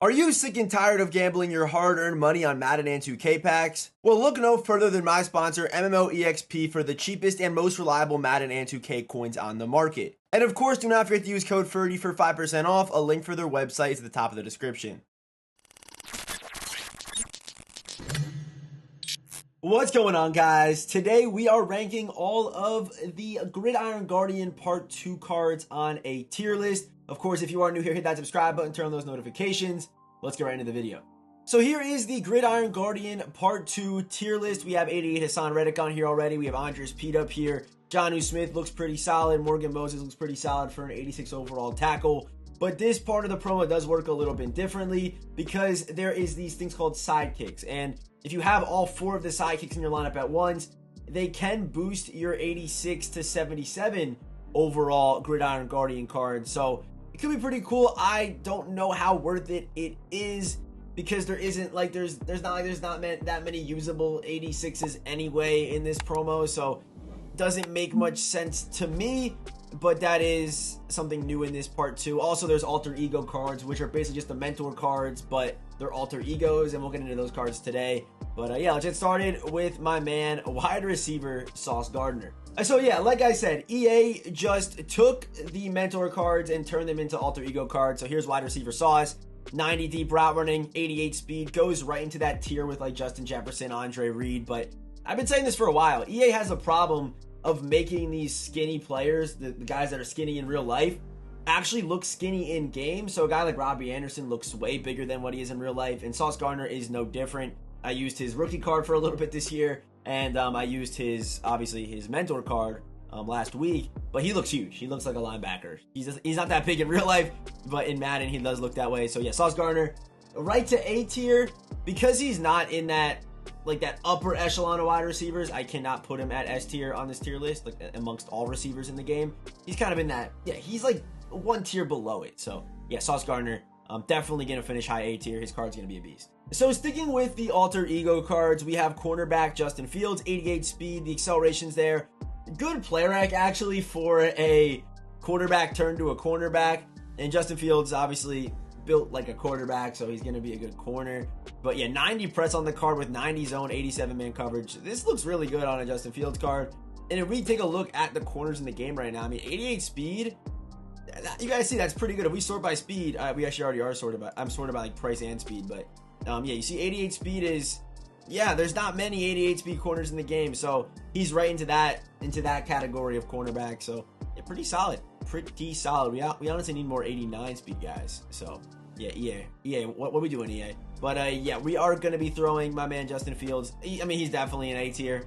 Are you sick and tired of gambling your hard-earned money on Madden and 2K packs? Well, look no further than my sponsor, MMOEXP, for the cheapest and most reliable Madden and 2K coins on the market. And of course, do not forget to use code Ferdy for 5% off. A link for their website is at the top of the description. What's going on, guys? Today we are ranking all of the Gridiron Guardian Part 2 cards on a tier list. Of course, if you are new here, hit that subscribe button, turn on those notifications. Let's get right into the video. So here is the Gridiron Guardian Part 2 tier list. We have 88 Hassan Reddick on here already. We have Andres Pete up here. Jonnu Smith looks pretty solid. Morgan Moses looks pretty solid for an 86 overall tackle. But this part of the promo does work a little bit differently because there is these things called sidekicks. And if you have all 4 of the sidekicks in your lineup at once, they can boost your 86 to 77 overall Gridiron Guardian cards. So it could be pretty cool. I don't know how worth it is because there's not that many usable 86s anyway in this promo. So it doesn't make much sense to me. But that is something new in this part 2. Also, there's alter ego cards, which are basically just the mentor cards, but they're alter egos, and we'll get into those cards today. But yeah, let's get started with my man, wide receiver Sauce Gardner. So yeah, like I said, EA just took the mentor cards and turned them into alter ego cards. So here's wide receiver Sauce, 90 deep route running, 88 speed, goes right into that tier with like Justin Jefferson, Andre Reed. But I've been saying this for a while. EA has a problem of making these skinny players, the guys that are skinny in real life, actually look skinny in game. So a guy like Robbie Anderson looks way bigger than what he is in real life, and Sauce Gardner is no different. I used his rookie card for a little bit this year, and I used his mentor card last week, but he looks huge. He looks like a linebacker. He's not that big in real life, but in Madden he does look that way. So yeah, Sauce Gardner right to A tier because he's not in that upper echelon of wide receivers. I cannot put him at S tier on this tier list, like amongst all receivers in the game. He's kind of in that, yeah, he's like one tier below it. So yeah, Sauce Gardner, definitely gonna finish high A tier. His card's gonna be a beast. So sticking with the alter ego cards, we have cornerback Justin Fields, 88 speed, the acceleration's there. Good play rec actually for a quarterback turned to a cornerback, and Justin Fields obviously built like a quarterback, so he's going to be a good corner. But yeah, 90 press on the card with 90 zone, 87 man coverage. This looks really good on a Justin Fields card. And if we take a look at the corners in the game right now, I mean, 88 speed, you guys see that's pretty good. If we sort by speed, we actually already are sorted by, I'm sorted by like price and speed. But yeah, you see 88 speed is, yeah, there's not many 88 speed corners in the game. So he's right into that category of cornerback. So yeah, pretty solid. We honestly need more 89 speed guys. So yeah, EA, what are we doing, EA? But yeah, we are going to be throwing my man Justin Fields. I mean, he's definitely an A tier,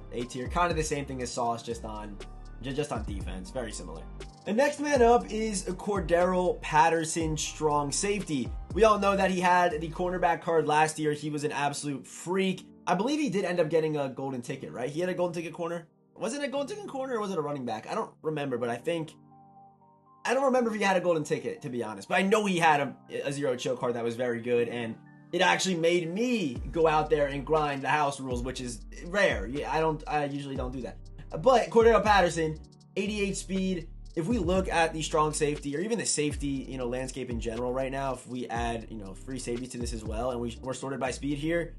kind of the same thing as Sauce, just on defense, very similar. The next man up is Cordell Patterson, strong safety. We all know that he had the cornerback card last year. He was an absolute freak. I believe he did end up getting a golden ticket, right? He had a golden ticket corner. Was it a golden ticket corner or was it a running back? I don't remember, but I don't remember if he had a golden ticket, to be honest. But I know he had a zero chill card that was very good, and it actually made me go out there and grind the house rules, which is rare. Yeah, I usually don't do that. But Cordell Patterson, 88 speed. If we look at the strong safety or even the safety, landscape in general right now, if we add, free safety to this as well, and we're sorted by speed here,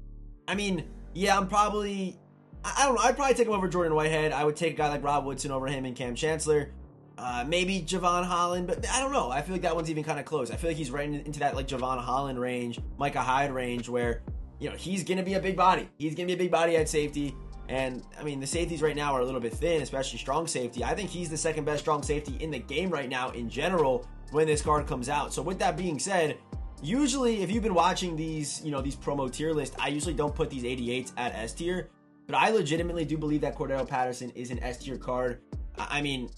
I mean, yeah, I'd probably take him over Jordan Whitehead. I would take a guy like Rob Woodson over him and Cam Chancellor. Maybe Javon Holland, but I don't know. I feel like that one's even kind of close. I feel like he's right into that like Javon Holland range, Micah Hyde range, where he's gonna be a big body. He's gonna be a big body at safety, and I mean the safeties right now are a little bit thin, especially strong safety. I think he's the second best strong safety in the game right now in general when this card comes out. So with that being said, usually if you've been watching these these promo tier lists, I usually don't put these 88s at S tier, but I legitimately do believe that Cordell Patterson is an S tier card. I mean,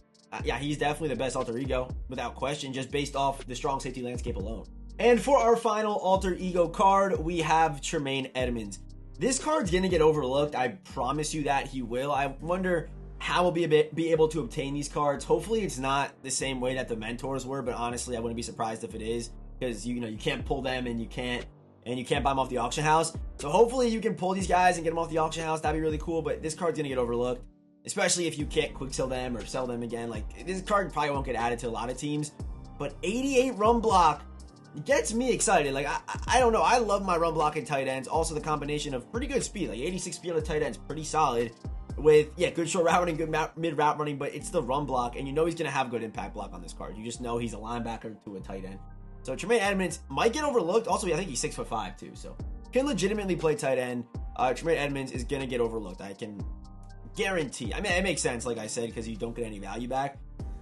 yeah, he's definitely the best alter ego, without question, just based off the strong safety landscape alone. And for our final alter ego card, we have Tremaine Edmonds. This card's going to get overlooked. I promise you that he will. I wonder how we'll be able to obtain these cards. Hopefully it's not the same way that the mentors were, but honestly, I wouldn't be surprised if it is, because you can't pull them and you can't buy them off the auction house. So hopefully you can pull these guys and get them off the auction house. That'd be really cool, but this card's going to get overlooked. especially if you can't quick sell them or sell them again. Like, this card probably won't get added to a lot of teams, but 88 run block. gets me excited. Like, I don't know. I love my run blocking tight ends. Also, the combination of pretty good speed, like 86 speed on the tight ends, pretty solid. With, yeah, good short route running, good mid route running, but it's the run block, and you know he's going to have good impact block on this card. You just know he's a linebacker to a tight end. So Tremaine Edmonds might get overlooked. Also, I think he's 6'5" too, so can legitimately play tight end. Tremaine Edmonds is going to get overlooked. I can guarantee. I mean, it makes sense, like I said, because you don't get any value back.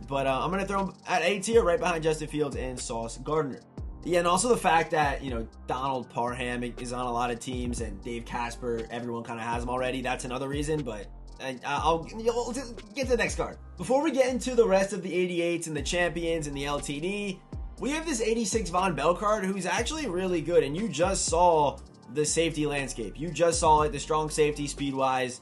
But I'm going to throw him at A tier right behind Justin Fields and Sauce Gardner. Yeah, and also the fact that, you know, Donald Parham is on a lot of teams and Dave Casper, everyone kind of has him already. That's another reason, but I'll get to the next card. Before we get into the rest of the 88s and the champions and the LTD, we have this 86 Von Bell card who's actually really good, and you just saw the safety landscape. You just saw it, the strong safety speed-wise.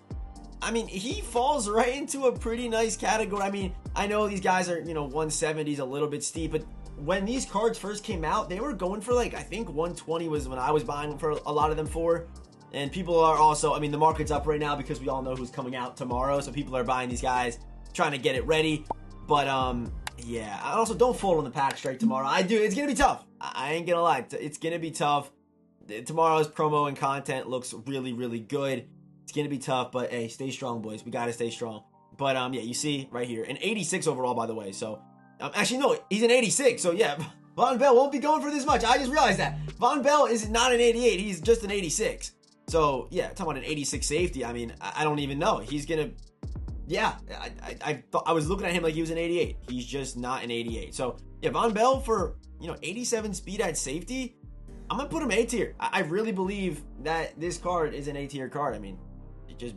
I mean, he falls right into a pretty nice category. I mean, I know these guys are, you know, 170s a little bit steep, but when these cards first came out, they were going for like, I think 120 was when I was buying them for a lot of them for. And people are also, I mean, the market's up right now because we all know who's coming out tomorrow. So people are buying these guys, trying to get it ready. But, yeah. I also don't fold on the pack strike tomorrow. I do. It's going to be tough. I ain't going to lie. It's going to be tough. Tomorrow's promo and content looks really, really good. It's going to be tough, but hey, stay strong, boys. We got to stay strong. But, yeah, you see right here. An 86 overall, by the way. So, actually, no, he's an 86. So, yeah, Von Bell won't be going for this much. I just realized that. Von Bell is not an 88. He's just an 86. So, yeah, talking about an 86 safety, I mean, I don't even know. He's going to, yeah, I was looking at him like he was an 88. He's just not an 88. So, yeah, Von Bell for, you know, 87 speed at safety, I'm going to put him A tier. I really believe that this card is an A tier card. I mean, it's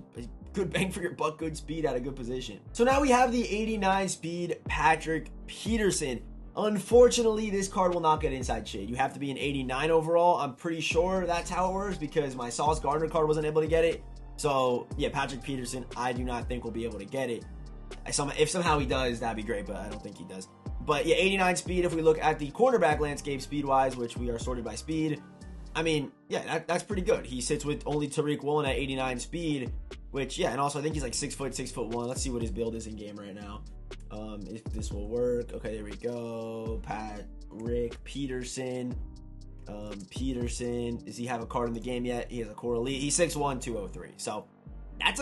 good bang for your buck, good speed at a good position. So now we have the 89 speed Patrick Peterson. Unfortunately, this card will not get inside shade. You have to be an 89 overall. I'm pretty sure that's how it works because my Sauce Gardner card wasn't able to get it. So, yeah, Patrick Peterson, I do not think will be able to get it. If somehow he does, that'd be great, but I don't think he does. But, yeah, 89 speed, if we look at the cornerback landscape speed-wise, which we are sorted by speed, I mean, yeah, that's pretty good. He sits with only Tariq Woolen at 89 speed, which, yeah, and also I think he's like 6'1". Let's see what his build is in game right now. If this will work. Okay, there we go. Patrick Peterson. Peterson. Does he have a card in the game yet? He has a core elite. He's 6'1", 203. So that's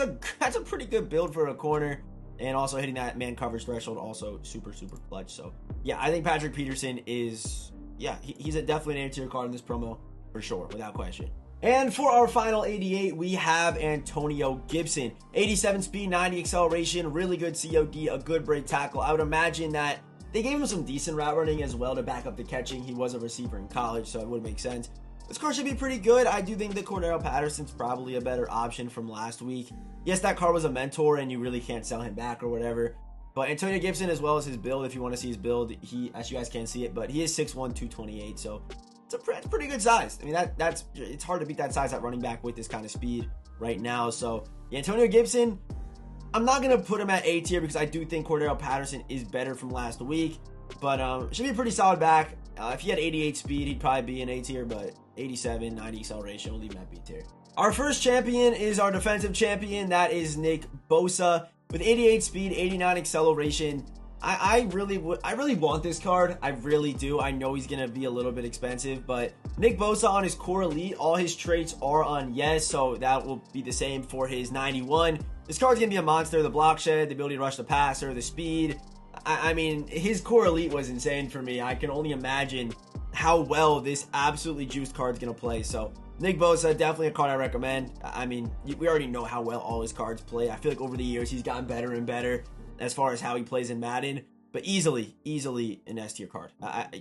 a pretty good build for a corner. And also hitting that man coverage threshold, also super, super clutch. So yeah, I think Patrick Peterson is, yeah, he's definitely an A-tier card in this promo for sure, without question. And for our final 88, we have Antonio Gibson. 87 speed, 90 acceleration, really good COD, a good break tackle. I would imagine that they gave him some decent route running as well to back up the catching. He was a receiver in college, so it would make sense. This card should be pretty good. I do think that Cordell Patterson's probably a better option from last week. Yes, that card was a mentor, and you really can't sell him back or whatever. But Antonio Gibson, as well as his build, if you want to see his build, he, as you guys can't see it, but he is 6'1", 228, so it's a pretty good size. I mean, it's hard to beat that size at running back with this kind of speed right now. So, yeah, Antonio Gibson, I'm not going to put him at A tier because I do think Cordell Patterson is better from last week. But should be a pretty solid back. If he had 88 speed, he'd probably be an A tier, but 87, 90 acceleration, we'll leave him at B tier. Our first champion is our defensive champion. That is Nick Bosa with 88 speed, 89 acceleration. I really want this card. I really do. I know he's going to be a little bit expensive, but Nick Bosa on his core elite, all his traits are on yes, so that will be the same for his 91. This card's going to be a monster. The block shed, the ability to rush the passer, the speed. I mean, his core elite was insane for me. I can only imagine how well this absolutely juiced card's going to play. So Nick Bosa, definitely a card I recommend. I mean, we already know how well all his cards play. I feel like over the years, he's gotten better and better as far as how he plays in Madden, but easily an S tier card.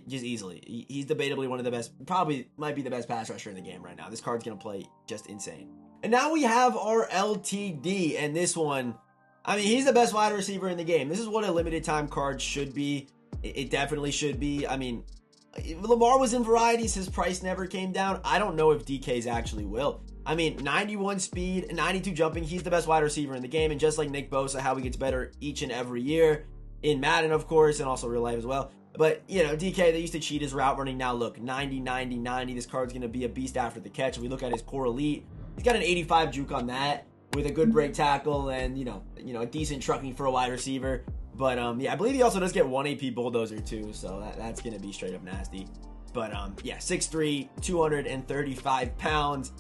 Just easily. He's debatably one of the best, probably might be the best pass rusher in the game right now. This card's going to play just insane. And now we have our LTD, and this one, I mean, he's the best wide receiver in the game. This is what a limited time card should be. It definitely should be. I mean, Lamar was in varieties. His price never came down. I don't know if DK's actually will. I mean, 91 speed, 92 jumping. He's the best wide receiver in the game. And just like Nick Bosa, how he gets better each and every year in Madden, of course, and also real life as well. But, you know, DK, they used to cheat his route running. Now, look, 90, 90, 90. This card's going to be a beast after the catch. If we look at his core elite, he's got an 85 juke on that with a good break tackle and, you know, a decent trucking for a wide receiver. But, yeah, I believe he also does get 1 AP bulldozer, too. So that's going to be straight up nasty. But yeah, 6'3", 235 pounds.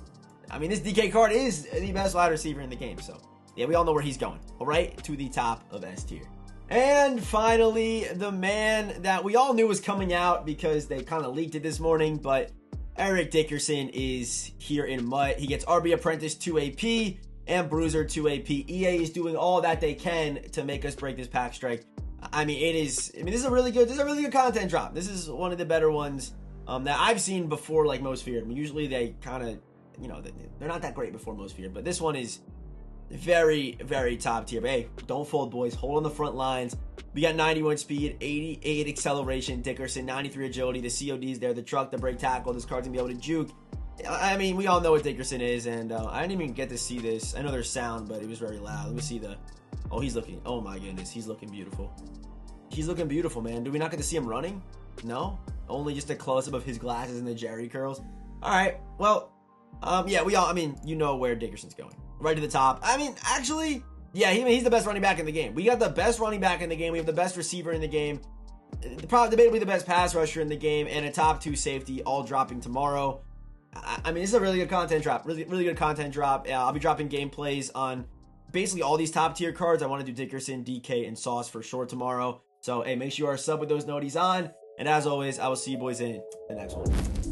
I mean, this DK card is the best wide receiver in the game. So yeah, we all know where he's going. All right, to the top of S tier. And finally, the man that we all knew was coming out because they kind of leaked it this morning, but Eric Dickerson is here in MUT. He gets RB Apprentice 2 AP and Bruiser 2 AP. EA is doing all that they can to make us break this pack strike. I mean, this is a really good content drop. This is one of the better ones that I've seen before, like Most Feared. I mean, usually they kind of, you know, they're not that great before Most Feared, but this one is very, very top tier. But hey, don't fold, boys. Hold on the front lines. We got 91 speed, 88 acceleration, Dickerson, 93 agility. The COD's there, the truck, the break tackle. This card's gonna be able to juke. I mean, we all know what Dickerson is, and I didn't even get to see this. I know there's sound, but it was very loud. Let me see the... Oh, he's looking... Oh my goodness, he's looking beautiful. He's looking beautiful, man. Do we not get to see him running? No? Only just a close-up of his glasses and the Jerry curls? Alright, well... yeah, I mean, you know where Dickerson's going. Right to the top. I mean, actually, yeah, he's the best running back in the game. We got the best running back in the game. We have the best receiver in the game. Debatably the best pass rusher in the game, and a top 2 safety, all dropping tomorrow. I mean, this is a really good content drop. Really good content drop. I'll be dropping gameplays on basically all these top tier cards. I want to do Dickerson, DK, and Sauce for sure tomorrow. So, hey, make sure you are sub with those noties on. And as always, I will see you boys in the next one.